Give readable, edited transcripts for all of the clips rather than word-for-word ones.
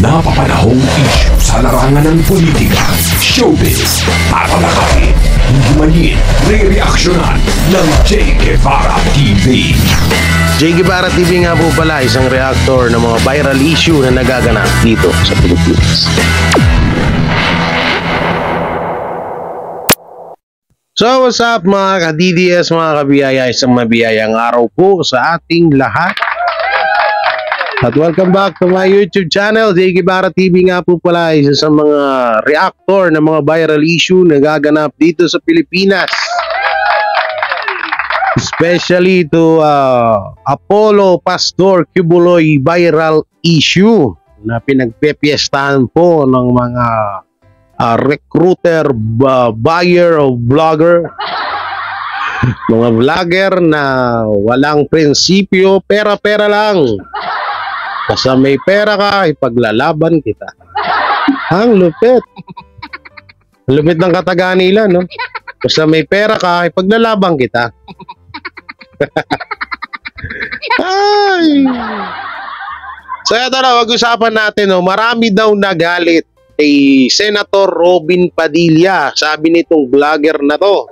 napapanahong issue sa larangan ng politika, showbiz, tatalakayin, himayin, re-reaksyonan ng Che Guevara TV. Che Guevara TV nga po pala, isang reactor ng mga viral issue na nagaganap dito sa Pilipinas. So what's up mga ka-DDS, mga kabiyaya, isang mabiyayang araw po sa ating lahat. At welcome back to my YouTube channel. Che Guevara TV nga po pala, isa sa mga reactor ng mga viral issue na gaganap dito sa Pilipinas. Especially to Apollo Pastor Quiboloy viral issue na pinagpepiestahan po ng mga recruiter, buyer o vlogger. Mga vlogger na walang prinsipyo, pera-pera lang. Basta may pera ka, ipaglalaban kita. Ang lupit. Lupit ng katagaan nila, no? Basta may pera ka, ipaglalaban kita. Ay! So ito na, mag-usapan natin, no? Marami daw nagalit kay Senator Robin Padilla. Sabi nitong vlogger na to.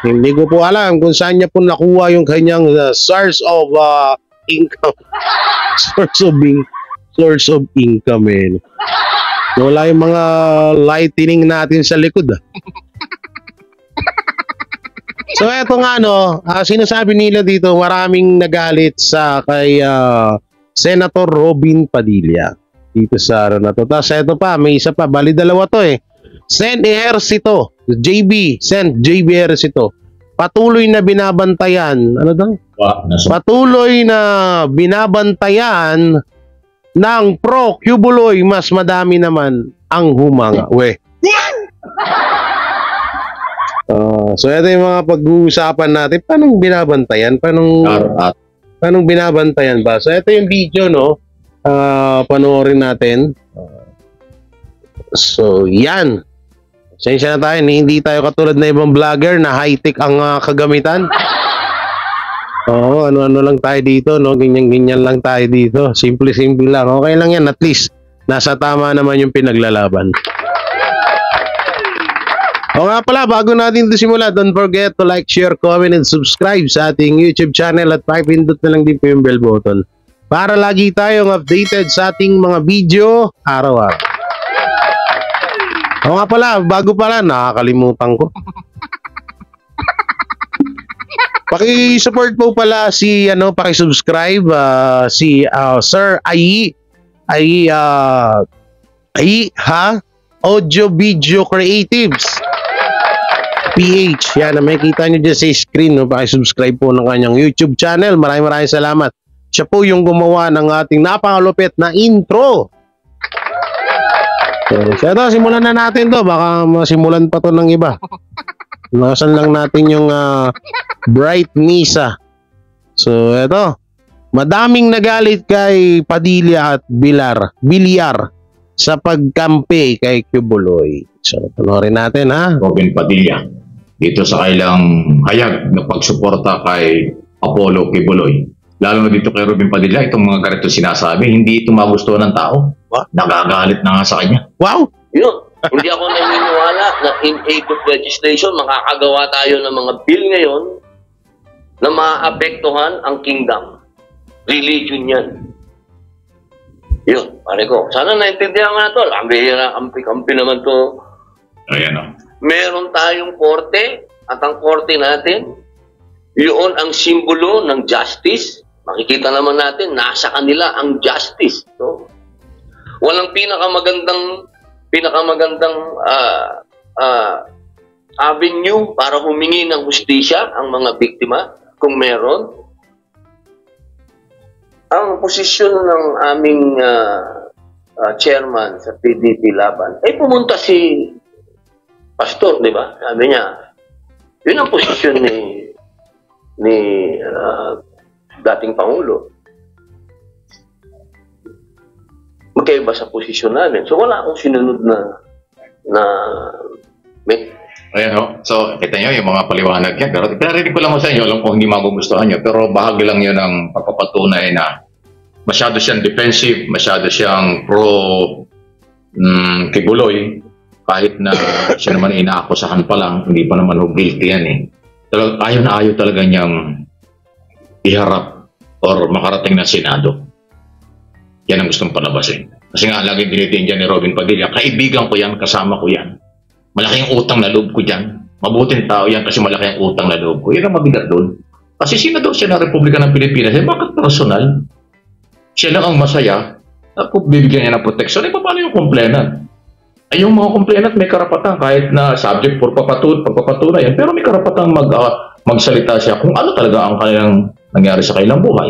Hindi ko po alam kung saan niya po nakuha yung kanyang source of income. Source of income, eh. Wala yung mga lightning natin sa likod. So eto nga, no, sinasabi nila dito, maraming nagalit sa kay Senator Robin Padilla dito sa na to. Tapos eto pa, may isa pa, bali dalawa to eh. Sen Ejercito, Sen JB Ejercito, patuloy na binabantayan, ano daw? Patuloy na binabantayan ng pro Quiboloy, mas madami naman ang humanga. So ito yung mga pag-uusapan natin. Paano binabantayan? Paano binabantayan ba? So ito yung video, no? Panoorin natin. So yan. Sensya na tayo, hindi tayo katulad na ibang vlogger na high-tech ang kagamitan. Oo, ano-ano lang tayo dito, no? Ganyan-ganyan lang tayo dito. Simple-simple lang. Okay lang yan, at least nasa tama naman yung pinaglalaban. O nga pala, bago natin ito simula, don't forget to like, share, comment, and subscribe sa ating YouTube channel at pakipindot na lang din po yung bell button para lagi tayong updated sa ating mga video araw-araw. O nga pala, bago pala, nakakalimutan ko. Paki-support po pala si paki-subscribe si Sir Ai Audio Video Creatives PH. Yan, makikita niyo dyan sa screen, no? Paki-subscribe po ng kanyang YouTube channel. Maraming salamat. Siya po yung gumawa ng ating napakalupit na intro. So ito, simulan na natin to. Baka masimulan pa to ng iba. Nakasan lang natin yung Bright Misa. So ito, madaming nagalit kay Padilla at Bilyar sa pagkampi kay Quiboloy. So panoorin natin, ha. Robin Padilla dito sa kailang hayag na pagsuporta kay Apollo Quiboloy. Lalo na dito kay Robin Padilla, itong mga ganito sinasabi, hindi ito magustuhan ng tao. Nagagalit na nga sa kanya. Wow! Yun. Hindi ako naniniwala na in aid of legislation, makakagawa tayo ng mga bill ngayon na maapektuhan ang kingdom. Religion yan. Yun, pare ko. Sana naintindihan nga na ito. Kampi naman to. Ayan o. Meron tayong korte at ang korte natin, yun ang simbolo ng justice. Makikita naman natin, nasa kanila ang justice. No? Walang pinakamagandang avenue para humingi ng hustisya ang mga biktima kung meron. Ang posisyon ng aming chairman sa PDP Laban ay pumunta si Pastor, di ba? Sabi niya, yun ang posisyon ni dating Pangulo. Magkaiba sa posisyon namin. So wala akong sinunod na Ayan o. So, kita nyo yung mga paliwanag yan. Pero pinarinig ko lang mo sa inyo, alam ko hindi magugustuhan nyo. Pero bahagi lang yun ng pagpapatunay na masyado siyang defensive, masyado siyang Kibuloy, kahit na siya naman inaakusahan pa lang, hindi pa naman guilty yan eh. Ayaw na ayaw talaga niyang iharap or makarating ng Senado. Yan ang gustong palabasin. Kasi nga, laging dinitin dyan ni Robin Padilla, kaibigan ko yan, kasama ko yan. Malaking utang na loob ko dyan. Mabuting tao yan kasi malaking utang na loob ko. Yan ang mabigat doon. Kasi senador siya ng Republika ng Pilipinas. Bakit personal? Siya lang ang masaya. Kung bibigyan niya ng proteksyon, paano yung complainant? Ay, yung mga complainant may karapatan kahit na subject for pagpapatunayan, pero may karapatan magsalita siya kung ano talaga ang kanilang nangyari sa kanilang buhay.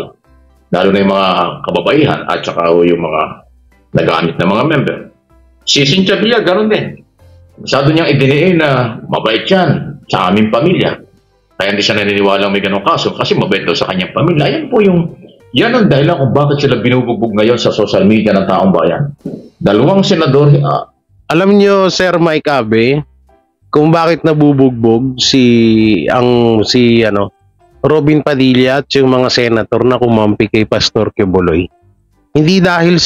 Lalo na yung mga kababaihan at saka yung mga nagamit na mga member. Si Cynthia Villar, ganoon din. Masyado niyang idiniin na mabait yan sa aming pamilya. Kaya hindi siya naniniwala may ganong kaso kasi mabait daw sa kanyang pamilya. Yan ang dahilan kung bakit sila binubugbog ngayon sa social media ng taong bayan. Dalawang senador. Alam niyo, Sir Mike Abe, kung bakit nabubugbog si Robin Padilla at yung mga senator na kumampi kay Pastor Kibuloy. Hindi dahil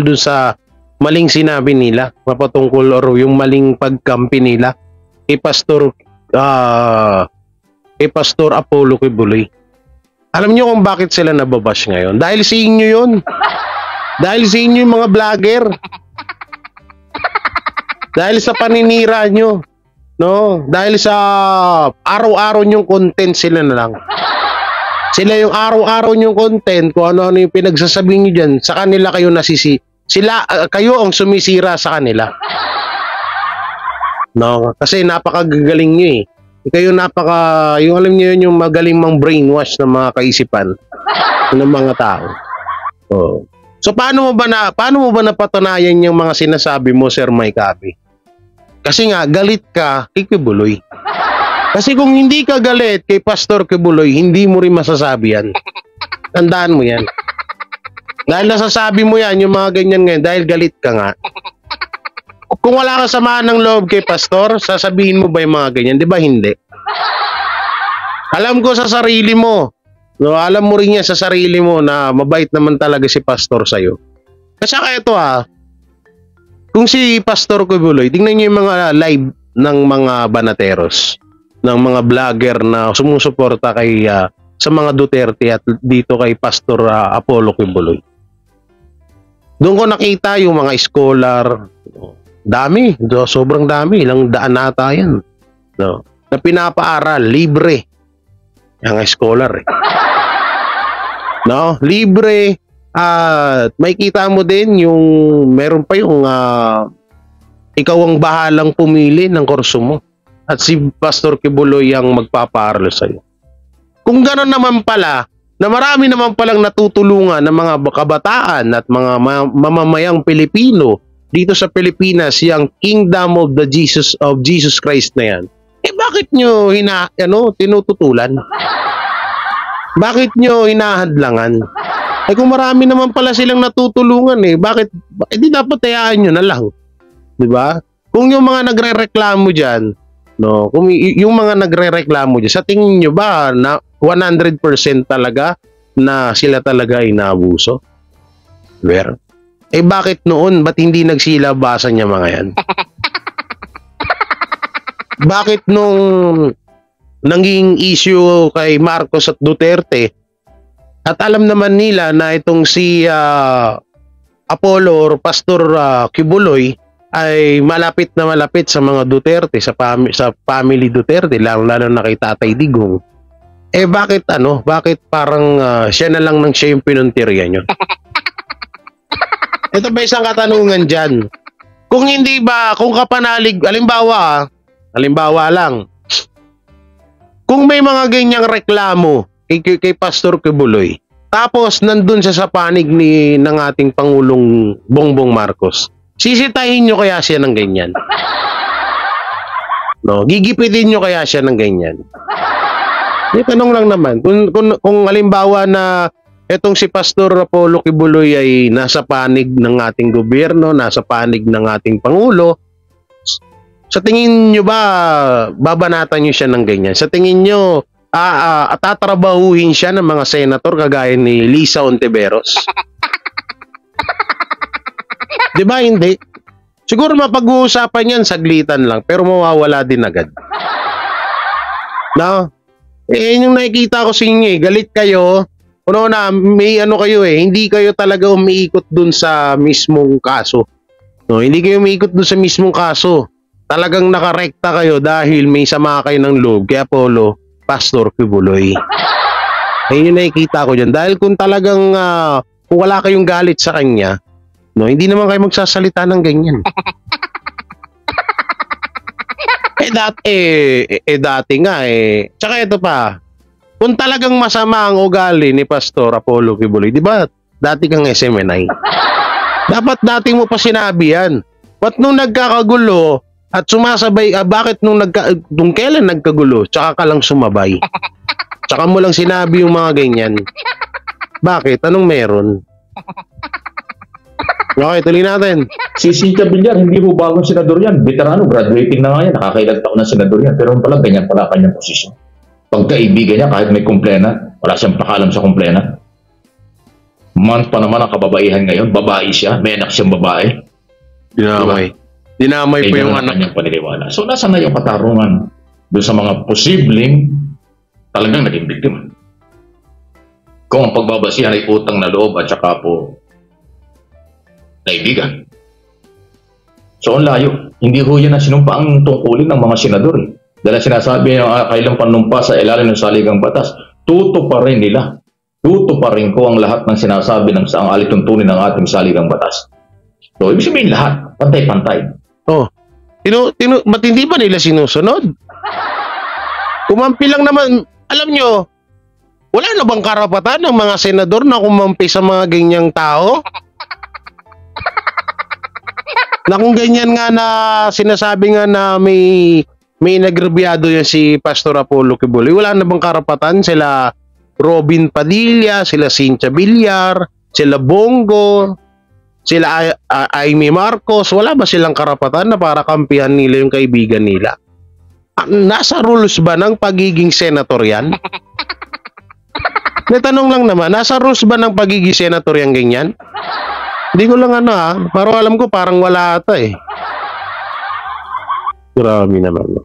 dun sa maling sinabi nila mapatungkol or yung maling pagkampi nila kay Pastor Apollo Kibuloy. Alam niyo kung bakit sila nababash ngayon? Dahil sa inyo yun. Dahil sa inyo yung mga vlogger. Dahil sa paninira nyo. No? Dahil sa araw-araw nyong content sila na lang. Sila yung araw-araw nyong content, kung ano-ano yung pinagsasabi nyo dyan, sa kanila kayo kayo ang sumisira sa kanila. No? Kasi napakagagaling nyo eh. Kayo yung alam niyo yun, yung magaling mang brainwash ng mga kaisipan ng mga tao. Oh. So paano mo ba napatunayan yung mga sinasabi mo, Sir Mike Abe? Kasi nga galit ka kay Kibuloy. Kasi kung hindi ka galit kay Pastor Kibuloy, hindi mo rin masasabi yan. Tandaan mo yan. Dahil nasasabi mo yan, yung mga ganyan ngayon, dahil galit ka nga. Kung wala ka samaan ng loob kay Pastor, sasabihin mo ba yung mga ganyan? Di ba hindi? Alam ko sa sarili mo. No, alam mo rin yan sa sarili mo na mabait naman talaga si Pastor sa'yo. Kasi ito kung si Pastor Kibuloy, tingnan niyo yung mga live ng mga banateros, ng mga vlogger na sumusuporta sa mga Duterte at dito kay Pastor Apollo Kibuloy. Doon ko nakita yung mga scholar, dami, sobrang dami, ilang daan nata yan. No, na pinapaaral, libre. Yung scholar No, libre. At may kita mo din yung meron pa yung ikaw ang bahalang pumili ng kurso mo at si Pastor Kibuloy ang magpapaaral sa iyo. Kung gano'n naman pala, na marami naman palang natutulungan ng mga kabataan at mga mamamayang Pilipino dito sa Pilipinas, yung Kingdom of Jesus Christ na yan. Bakit nyo tinututulan? Bakit nyo hinahadlangan? Kung marami naman pala silang natutulungan bakit di dapat hayaan nyo na lang? 'Di ba? Kung yung mga nagrereklamo diyan, no, kung yung mga nagrereklamo diyan, sa tingin nyo ba na 100% talaga na sila talaga ay naabuso? Where? Bakit noon ba't hindi nagsilabasan niya mga yan? Bakit nung naging issue kay Marcos at Duterte at alam naman nila na itong si Apollo or Pastor Kibuloy ay malapit na malapit sa mga Duterte, sa family Duterte, lalo na kay Tatay Digong. Bakit parang siya na lang siya yung pinuntirya nyo? Ito ba isang katanungan dyan? Kung hindi ba, kung kapanalig, halimbawa lang, kung may mga ganyang reklamo kay Pastor Kibuloy, tapos nandun siya sa panig ng ating Pangulong Bongbong Marcos, sisitahin nyo kaya siya ng ganyan? No, gigipitin nyo kaya siya ng ganyan? May tanong lang naman, kung halimbawa na etong si Pastor Apollo Kibuloy ay nasa panig ng ating gobyerno, nasa panig ng ating Pangulo, sa tingin nyo ba babanatan nyo siya ng ganyan? Sa tingin nyo tatrabahuhin siya ng mga senator kagaya ni Lisa Ontiveros? Di ba hindi? Siguro mapag-uusapan yan, saglitan lang, pero mawawala din agad. No? Yung nakikita ko sa inyo galit kayo. Ano na, may ano kayo hindi kayo talaga umiikot dun sa mismong kaso. No, hindi kayo umiikot dun sa mismong kaso. Talagang nakarekta kayo dahil may sama kayo ng loob kay Apollo Pastor Kibuloy. Ayun yung nakikita ko dyan. Dahil kung talagang kung wala kayong galit sa kanya, no, hindi naman kayo magsasalita ng ganyan. Dati nga Tsaka ito pa, kung talagang masama ang ugali ni Pastor Apollo Kibuloy, di ba dati kang SMNI? Dapat dati mo pa sinabi yan. Ba't nung nagkakagulo at sumasabay, bakit nung kailan nagkagulo, tsaka ka lang sumabay? Tsaka mo lang sinabi yung mga ganyan. Bakit? Anong meron? Okay, tuloy natin. Si Cynthia Villar, hindi po bagong senador yan. Veterano, graduating na nga yan. Nakakailan taon ng senador yan. Pero pala, ganyan pala kanyang posisyon. Pagkaibigan niya, kahit may kumplena, wala siyang pakalam sa kumplena. Man pa naman ang kababaihan ngayon, babae siya, may anak siyang babae. Dinamay. Diba? Dinamay po yung anak. Kanyang paniniwala. So, nasa na yung katarungan doon sa mga posibleng talagang naging biktima. Kung ang pagbabasihan ay utang na loob at saka po kaibigan. So, ang layo. Hindi ho yan ang sinumpa ang tungkulin ng mga senador. Dahil sinasabi ng kailang panumpa sa ilalim ng saligang batas, tutuparin nila. Tutuparin ko ang lahat ng sinasabi ng saang alituntunin ng ating saligang batas. So, ibig sabihin lahat. Pantay-pantay. Oh. Ba't hindi ba nila sinusunod? Kumampi lang naman. Alam nyo, wala na bang karapatan ng mga senador na kumampi sa mga ganyang tao? Na kung ganyan nga na sinasabi nga na may nagrebyado yan si Pastor Apollo Kibuloy, wala na bang karapatan sila Robin Padilla, sila Cynthia Villar, sila Bongo, sila Amy Marcos, wala ba silang karapatan na para kampihan nila yung kaibigan nila? Nasa rules ba ng pagiging senator yan? Natanong lang naman, nasa rules ba ng pagiging senator yan ganyan? Hindi ko lang parang alam ko parang wala ata Grabe naman.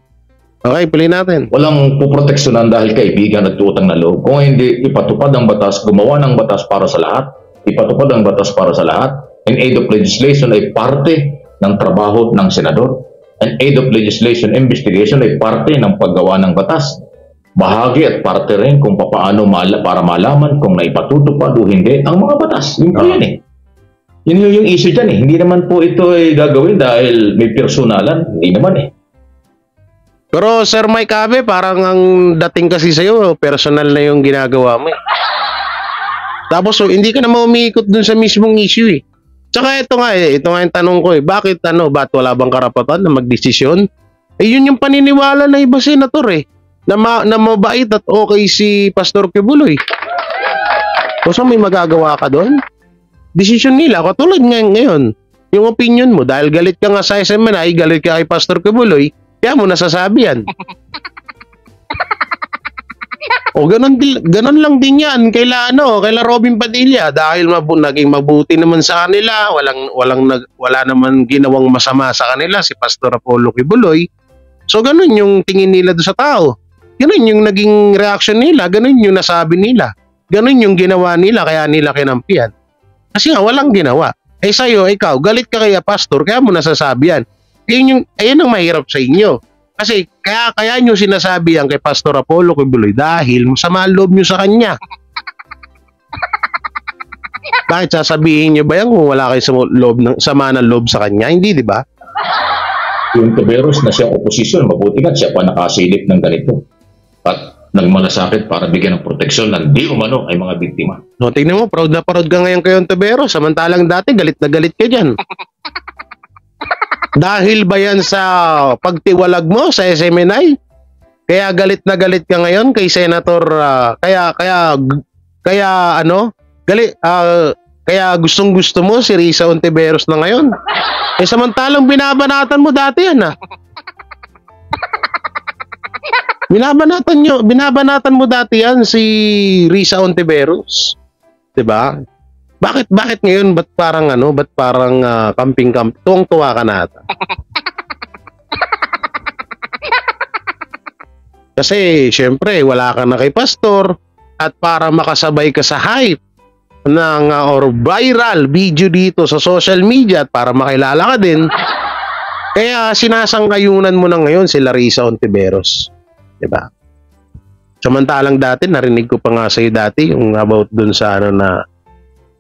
Okay, pili natin. Walang puproteksyonan dahil kaibigan at utang na loob. Kung hindi ipatupad ang batas, gumawa ng batas para sa lahat, ipatupad ang batas para sa lahat, and aid of legislation ay parte ng trabaho ng senador. And aid of legislation investigation ay parte ng paggawa ng batas. Bahagi at parte rin kung paano para malaman kung naipatutupad o hindi ang mga batas. Yun po yan Yun yung issue dyan Hindi naman po ito ay gagawin dahil may personalan. Hindi naman Pero Sir Mike Abe, parang ang dating kasi sa'yo, personal na yung ginagawa mo Tapos hindi ka na umiikot dun sa mismong issue Tsaka ito nga yung tanong ko bakit ba't wala bang karapatan na magdesisyon? Yun yung paniniwala ng iba senator na mabait at okay si Pastor Kibuloy. O so may magagawa ka doon? Desisyon nila, katulad ngayon, yung opinion mo, dahil galit ka nga sa SMNI, galit ka kay Pastor Kibuloy, kaya mo nasasabi yan. O ganun lang din yan kaila Robin Padilla, dahil naging mabuti naman sa kanila, wala naman ginawang masama sa kanila si Pastor Apollo Kibuloy. So ganun yung tingin nila doon sa tao. Ganun yung naging reaction nila, ganun yung nasabi nila. Ganun yung ginawa nila, kaya nila kinampihan. Kasi nga walang ginawa. Sa'yo, ikaw, galit ka kaya pastor, kaya mo nasasabi yan. Ayun ang mahirap sa inyo. Kasi kaya nyo sinasabi yan kay Pastor Apollo Kibuloy dahil masama ang loob nyo sa kanya. Bakit sasabihin nyo ba yan kung wala kayo sama ng loob sa kanya? Hindi, di ba? Yung Taveros na siyang oposisyon, mabuti nga siya pa nakasilip ng ganito. At nagmalasakit para bigyan ng proteksyon ng di umano ay mga biktima. No, tingnan mo, proud na proud ka ngayon kayo Taveros, samantalang dati galit na galit ka dyan. Dahil ba yan sa pagtiwalag mo sa SMNI? Kaya galit na galit ka ngayon kay Senator, kaya gustong-gusto mo si Risa Ontiveros na ngayon? Samantalang binabanatan mo dati yan Binabanatan mo dati yan si Risa Ontiveros. 'Di ba? Bakit ngayon ba't parang camping tuwang-tuwa ka na ata? Kasi syempre wala ka na kay pastor at para makasabay ka sa hype ng or viral video dito sa social media at para makilala ka din, kaya sinasangkayunan mo na ngayon si Risa Ontiveros, 'di ba? Samantalang dati narinig ko pa nga sa'yo dati yung about dun sa na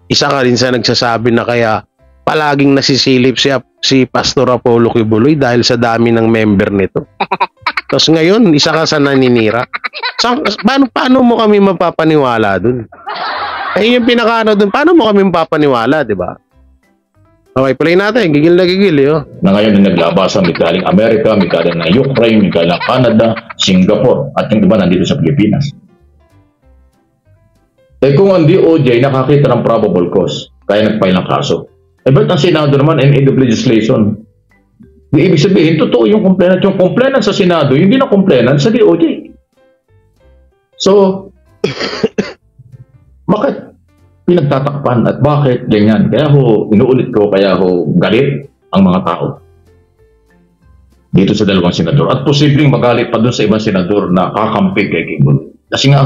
isa ka rin sa nagsasabi na kaya palaging nasisilip si Pastor Apollo Kibuloy dahil sa dami ng member nito. Tapos ngayon, isa ka sa naninira. Paano mo kami mapapaniwala dun? Yung pinakaano dun, paano mo kami mapapaniwala, di ba? Okay, play natin. Gigil na gigil, yo. Na ngayon na naglabasan, may galing Amerika, may galing na Ukraine, may galing Canada, Singapore, at yung iba nandito sa Pilipinas. Kung ang DOJ nakakita ng probable cause, kaya nag-file ng kaso. Ba't ang Senado naman and aid of legislation? Di ibig sabihin, totoo yung complainant. Yung complainant sa Senado, hindi na complainant sa DOJ. So, bakit pinagtatakpan at bakit ganyan? Kaya inuulit ko, galit ang mga tao dito sa dalawang senador. At posibleng magalit pa dun sa ibang senador na kakampi kay Kibuloy. Kasi nga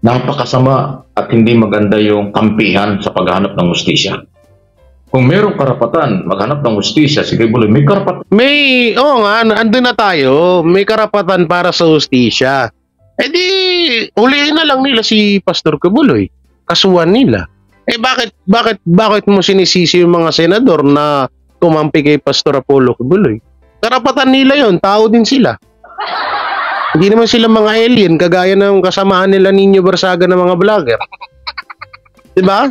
napakasama at hindi maganda yung kampihan sa paghahanap ng hustisya. Kung merong karapatan maghanap ng hustisya, si Kibuloy, may karapatan. Andun na tayo. May karapatan para sa hustisya. Di, ulihin na lang nila si Pastor Kibuloy. Kasuhan nila. Bakit mo sinisisi yung mga senador na kumampi kay Pastor Apollo Kibuloy? Karapatan nila yon, tao din sila. Hindi naman sila mga alien, kagaya ng kasamahan nila Nino Barsaga ng mga vlogger. Diba?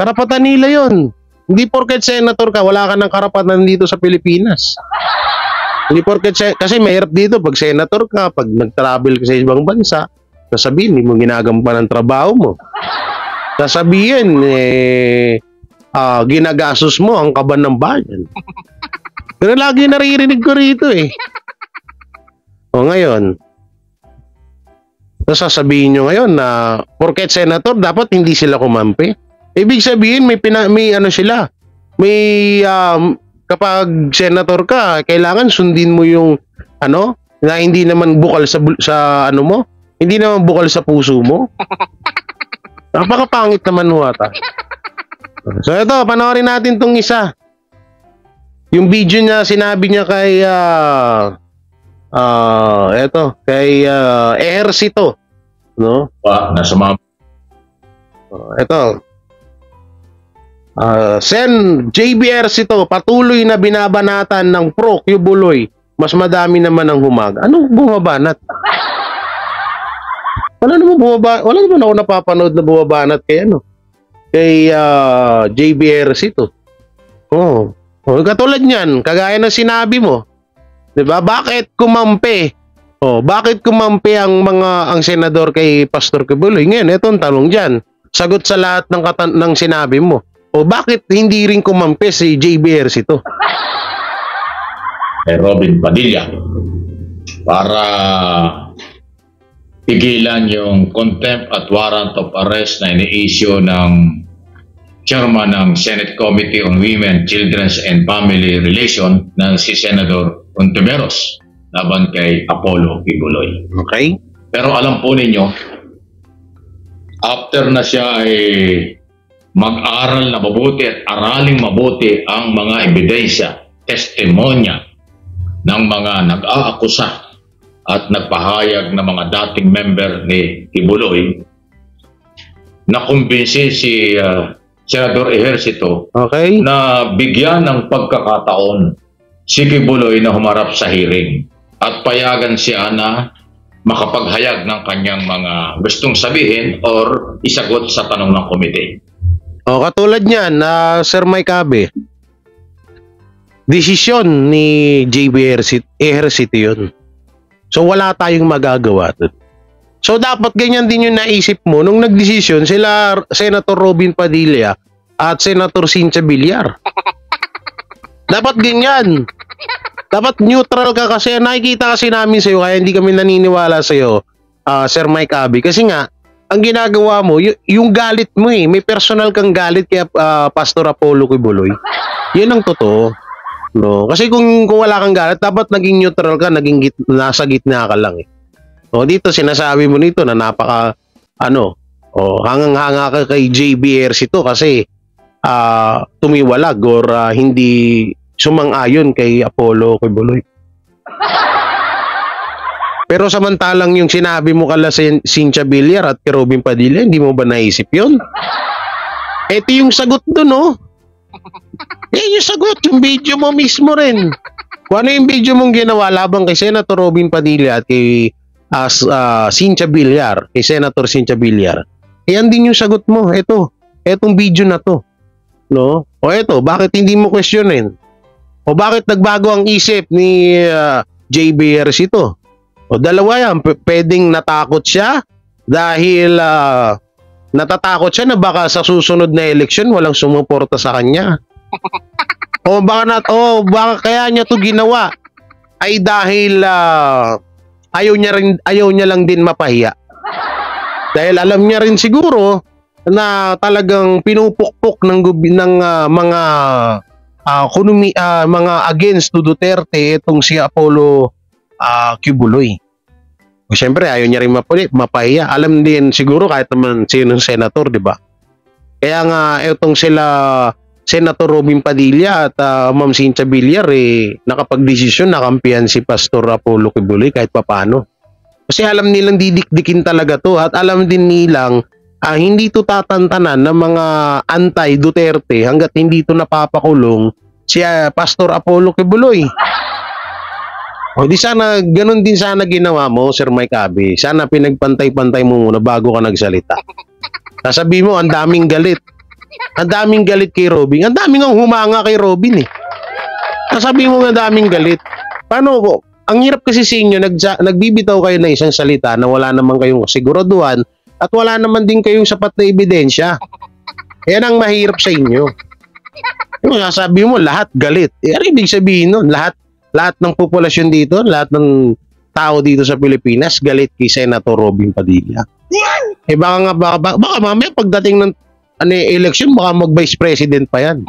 Karapatan nila yon. Hindi porket senator ka, wala ka ng karapatan dito sa Pilipinas. Hindi porket, kasi mahirap dito pag senator ka, pag nag-travel ka sa ibang bansa, sasabihin, hindi mo ginagampanan ng trabaho mo. Sasabihin, ginagastos mo ang kaban ng bayan. Pero lagi naririnig ko rito eh. O ngayon, sasabihin nyo ngayon na porket senator, dapat hindi sila kumampi. Ibig sabihin, may sila. Kapag senator ka, kailangan sundin mo yung na hindi naman bukal sa mo, hindi naman bukal sa puso mo. Napakapangit naman ata. So ito, panoorin natin tong isa. Yung video niya, sinabi niya kay Ejercito, no? Nasa mga Ito. Sen JB Ejercito, patuloy na binabanatan ng Pro Kibuloy. Mas madami naman ang humaga. Anong bumabanat? Wala naman ako napapanood na bumabanat kay JB Ejercito. Katulad niyan, kagaya ng sinabi mo. 'Di ba? Bakit kumampi? Bakit kumampi ang senador kay Pastor Kibuloy? Ngayon, ito ang tanong diyan. Sagot sa lahat ng sinabi mo. Bakit hindi rin kumampi si JB Ejercito? Robin Padilla para pigilan yung contempt at warrant of arrest na ini-issue ng chairman ng Senate Committee on Women, Children's and Family Relations na si Senator Ontiveros laban kay Apollo Kibuloy. Okay. Pero alam po ninyo, after na siya ay mag-aral na mabuti at araling mabuti ang mga ebidensya, testimonya ng mga nag-aakusa at nagpahayag ng mga dating member ni Kibuloy, nakumbinsi si Senador Ejercito na bigyan ng pagkakataon si Kibuloy na humarap sa hearing at payagan siya na makapaghayag ng kanyang mga gustong sabihin or isagot sa tanong ng komite. Katulad niyan, Sir Mike Abe, desisyon ni JB Ejercito yun. So wala tayong magagawa dun. So dapat ganyan din yung naisip mo nung nagdesisyon sila Senator Robin Padilla at Senator Cynthia Villar. Dapat ganyan. Dapat neutral ka kasi nakikita kasi namin sa'yo kaya hindi kami naniniwala sa'yo, Sir Mike Abby. Kasi nga, ang ginagawa mo, yung galit mo may personal kang galit kay Pastor Apollo Kibuloy. Yun ang totoo. No? Kasi kung wala kang galit, dapat naging neutral ka, nasa gitna ka lang O dito, sinasabi mo nito na napaka, hangang-hanga ka kay JBRC to kasi tumiwalag or hindi sumang-ayon kay Apollo Kibuloy. Pero samantalang yung sinabi mo kala Cynthia Villar at kay Robin Padilla, hindi mo ba naisip yun? Ito yung sagot dun, Yan yung sagot, yung video mo mismo rin. Kung ano yung video mong ginawa labang kay Senator Robin Padilla at kay Cynthia Villar, kay Senator Cynthia Villar. Yan din yung sagot mo. Etong video na to. No? O eto, bakit hindi mo questionin? O bakit nagbago ang isip ni JBRC ito? O dalawa yan, pwedeng natakot siya dahil natatakot siya na baka sa susunod na eleksyon walang sumuporta sa kanya. O baka kaya niya to ginawa ay dahil ayaw niya lang din mapahiya. Dahil alam niya rin siguro na talagang pinupukpok ng mga against to Duterte itong si Apollo Kibuloy. O syempre ayaw niya rin mapahiya. Alam din siguro kahit naman sinong senator, di ba? Kaya nga itong sila Senator Robin Padilla at Ma'am Cynthia Villar nakapagdesisyon na kampihan si Pastor Apollo Kibuloy kahit papano. Kasi alam nilang didikdikin talaga to at alam din nilang hindi to tatantanan ng mga anti-Duterte hanggat hindi to napapakulong si Pastor Apollo Kibuloy. O di sana, ganun din sana ginawa mo, Sir Mike Abby. Sana pinagpantay-pantay mo muna bago ka nagsalita. Sasabi mo, ang daming galit. Ang daming galit kay Robin. Ang daming ang humanga kay Robin Sasabi mo, ang daming galit. Paano ko? Ang hirap kasi sa inyo, nagbibitaw kayo na isang salita na wala naman kayong siguraduhan at wala naman din kayong sapat na ebidensya. Yan ang mahirap sa inyo. Yung sasabi mo, lahat galit. Ano ibig sabihin nun? Lahat ng populasyon dito, lahat ng tao dito sa Pilipinas, galit kay Senator Robin Padilla. Baka mamaya pagdating ng election, baka mag-vice president pa yan.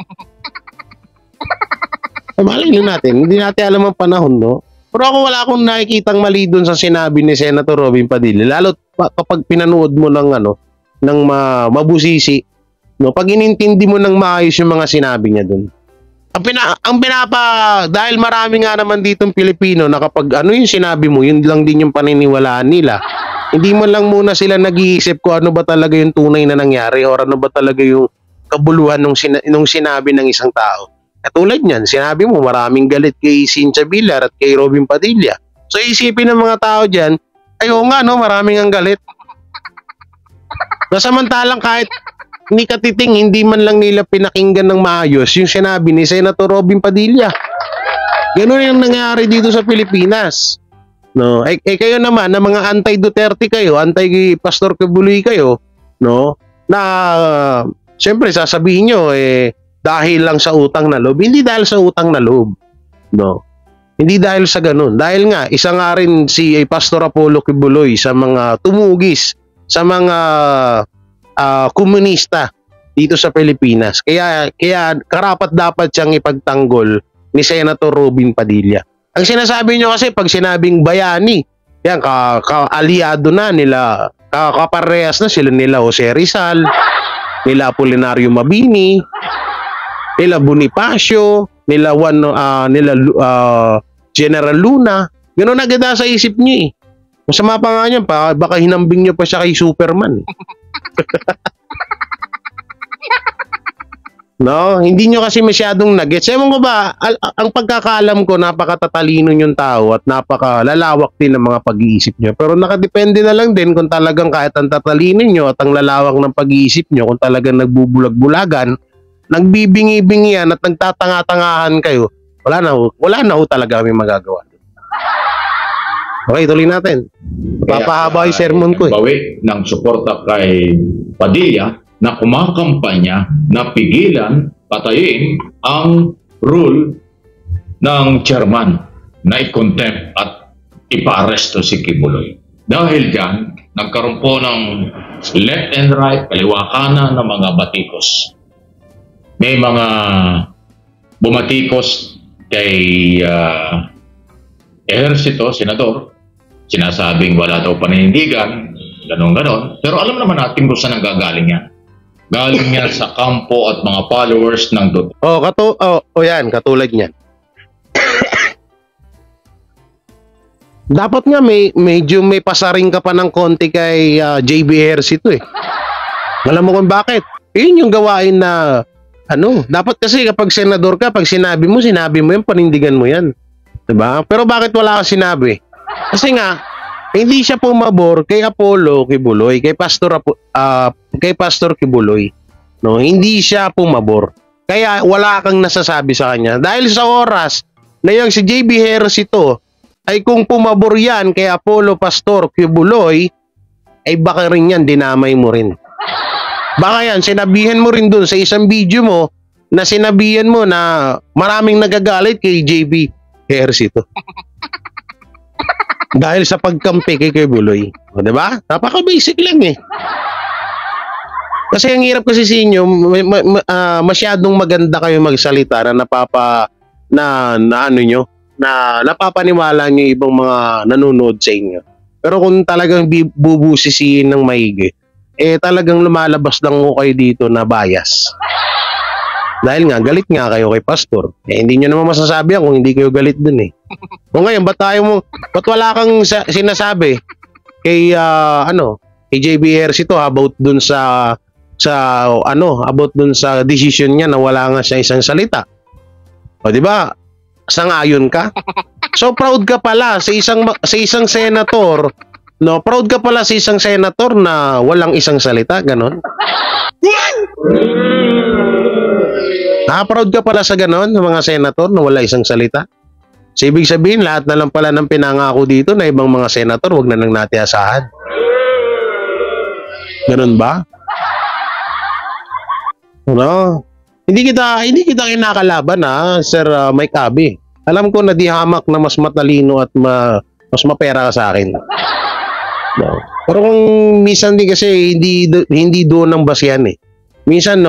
Malay natin, hindi natin alam ang panahon, no? Pero ako wala akong nakikitang mali doon sa sinabi ni Senator Robin Padilla, lalo kapag pinanood mo ng mabusisi, no? Pag inintindi mo ng maayos yung mga sinabi niya doon. Dahil marami nga naman ditong Pilipino na kapag yung sinabi mo, yun lang din yung paniniwalaan nila. Hindi mo lang muna sila nag-iisip kung ano ba talaga yung tunay na nangyari o ano ba talaga yung kabuluhan nung sinabi ng isang tao. Katulad niyan, sinabi mo maraming galit kay Cynthia Villar at kay Robin Padilla. So isipin ng mga tao dyan, maraming ang galit. Samantalang kahit ni katiting, hindi man lang nila pinakinggan ng maayos yung sinabi ni Senator Robin Padilla. Ganun yung nangyari dito sa Pilipinas. No, kayo naman na mga anti-Duterte kayo, anti-Pastor Kibuloy kayo, no? Na siyempre sasabihin nyo dahil lang sa utang na loob. Hindi dahil sa utang na loob. No. Hindi dahil sa ganun. Dahil nga isa nga rin si Pastor Apollo Kibuloy sa mga tumugis sa mga komunista dito sa Pilipinas. Kaya karapat dapat siyang ipagtanggol ni Senator Robin Padilla. Ang sinasabi nyo kasi pag sinabing bayani, yan aliado na nila, kaparehas na sila nila Jose Rizal, nila Apolinario Mabini, nila Bonifacio, nila General Luna. Ganun agad sa isip nyo Masama pa nga niyan, baka hinambing nyo pa siya kay Superman. No, hindi nyo kasi masyadong nag-gets. Ewan ko ba, ang pagkakaalam ko, napakatatalino yung tao at napakalalawak din ng mga pag-iisip nyo. Pero nakadepende na lang din kung talagang kahit ang tatalino nyo at ang lalawak ng pag-iisip nyo, kung talagang nagbubulag-bulagan, nagbibingi-bingian at nagtatanga-tangahan kayo, wala na ho talaga kami magagawa. Okay, tuloy natin. Papahaba yung sermon ko Bawi ng suporta kay Padilla na kumakampanya na pigilan, patayin ang rule ng chairman na i-contempt at ipa-aresto si Kibuloy. Dahil dyan, nagkaroon po ng left and right, kaliwa kanan ng mga batikos. May mga bumatikos kay ehersito, senador, sinasabing wala daw paninindigan, ganon-ganon. Pero alam naman natin kung saan nanggagaling yan. Galing yan sa kampo at mga followers ng Duterte. Yan, katulad niyan. Dapat nga medyo may pasaring ka pa ng konti kay JB Ejercito eh. Alam mo kung bakit? Yun yung gawain na dapat kasi kapag senador ka, pag sinabi mo yan, panindigan mo yan. Diba? Pero bakit wala ka sinabi? Kasi nga, hindi siya pumabor kay Apollo Kibuloy, kay Pastor Kibuloy. No, hindi siya pumabor. Kaya wala kang nasasabi sa kanya. Dahil sa oras na yung si JB Ejercito ay kung pumabor yan kay Apollo Pastor Kibuloy, ay baka rin yan, dinamay mo rin. Baka yan, sinabihan mo rin dun sa isang video mo na sinabihan mo na maraming nagagalit kay JB Ejercito. Dahil sa pagkampi kay Kibuloy. O, diba? Napaka-basic lang eh. Kasi ang hirap kasi sa inyo, masyadong maganda kayo magsalita na napapaniwala nyo ibang mga nanonood sa inyo. Pero kung talagang bubusisiin ng maigi, talagang lumalabas lang ko kayo dito na bias. Dahil nga, galit nga kayo kay Pastor. Hindi nyo naman masasabi yan kung hindi kayo galit dun eh. O ngayon, ba't wala kang sinasabi kay, kay JB Ejercito about dun about dun sa decision niya na wala nga siya isang salita. O di ba? Sangayon ka? So proud ka pala sa isang senator, no? Proud ka pala sa isang senator na walang isang salita, ganon? Proud ka pala sa ganon, ng mga senator na wala isang salita? So, ibig sabihin, lahat na lang pala ng pinangako dito na ibang mga senator, wag na lang natin asahan. Ganon ba? No? Hindi kita kinakalaban Sir Mike Abi. Alam ko na di hamak na mas matalino at mas mapera ka sa akin. No. Pero kung minsan din kasi hindi doon ang basihan eh. Minsan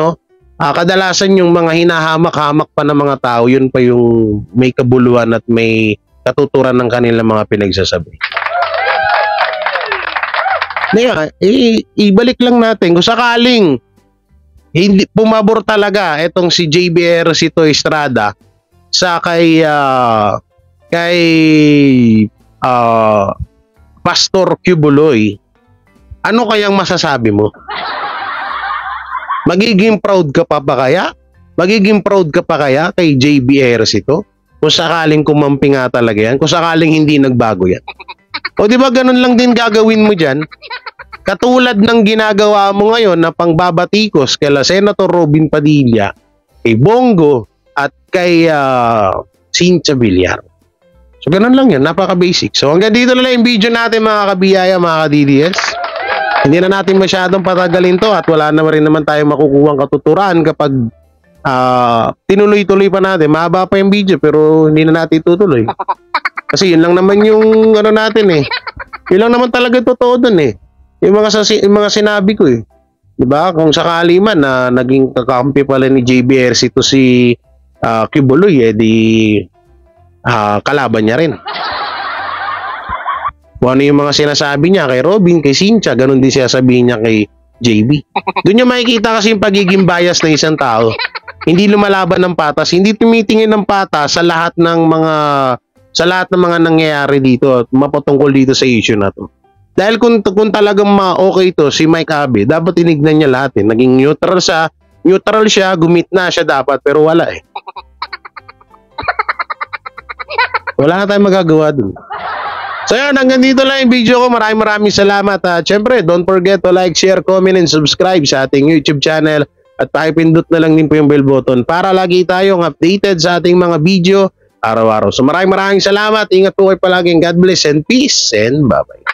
kadalasan yung mga hinahamak-hamak pa ng mga tao, yun pa yung may kabuluhan at may katuturan ng kanilang mga pinagsasabi. Ibalik lang natin kung sakaling hindi pumabor talaga itong si JB Ejercito Estrada sa kay Pastor Kibuloy, ano kayang masasabi mo? Magiging proud ka pa ba kaya? Magiging proud ka pa kaya kay JB Ejercito? Kung sakaling kumampi nga talaga yan, kung sakaling hindi nagbago yan. O di ba ganun lang din gagawin mo dyan? Katulad ng ginagawa mo ngayon na pangbabatikos kay Senator Robin Padilla, kay Bongo, at kay Cynthia Villar. So, ganun lang yan. Napaka-basic. So, hanggang dito na lang yung video natin mga kabiyaya, mga ka-DDS. Hindi na natin masyadong patagalin to at wala na rin naman tayong makukuhang katuturan kapag tinuloy-tuloy pa natin. Mahaba pa yung video pero hindi na natin tutuloy. Kasi yun lang naman yung natin eh. Yun lang naman talaga totoo dun eh. Yung mga sinabi ko eh. Diba? Kung sakali man na naging kakampi pala ni JB Ejercito si Kibuloy, kalaban niya rin. Kung ano yung mga sinasabi niya kay Robin, kay Cynthia, ganun din siya sabihin niya kay JB. Doon niya makikita kasi yung pagiging bias ng isang tao. Hindi lumalaban ng patas, hindi tumitingin ng patas sa lahat ng mga nangyayari dito at mapatungkol dito sa issue na to. Dahil kung talagang okay to si Mike Abi, dapat tinignan niya lahat eh. Naging neutral siya, gumit na siya dapat, pero wala eh. Wala na tayong magagawa dun. So yan, hanggang dito lang yung video ko. Maraming salamat. Siyempre, don't forget to like, share, comment, and subscribe sa ating YouTube channel. At pakipindot na lang din po yung bell button para lagi tayong updated sa ating mga video araw-araw. So maraming salamat. Ingat po kayo palagi. God bless and peace and bye-bye.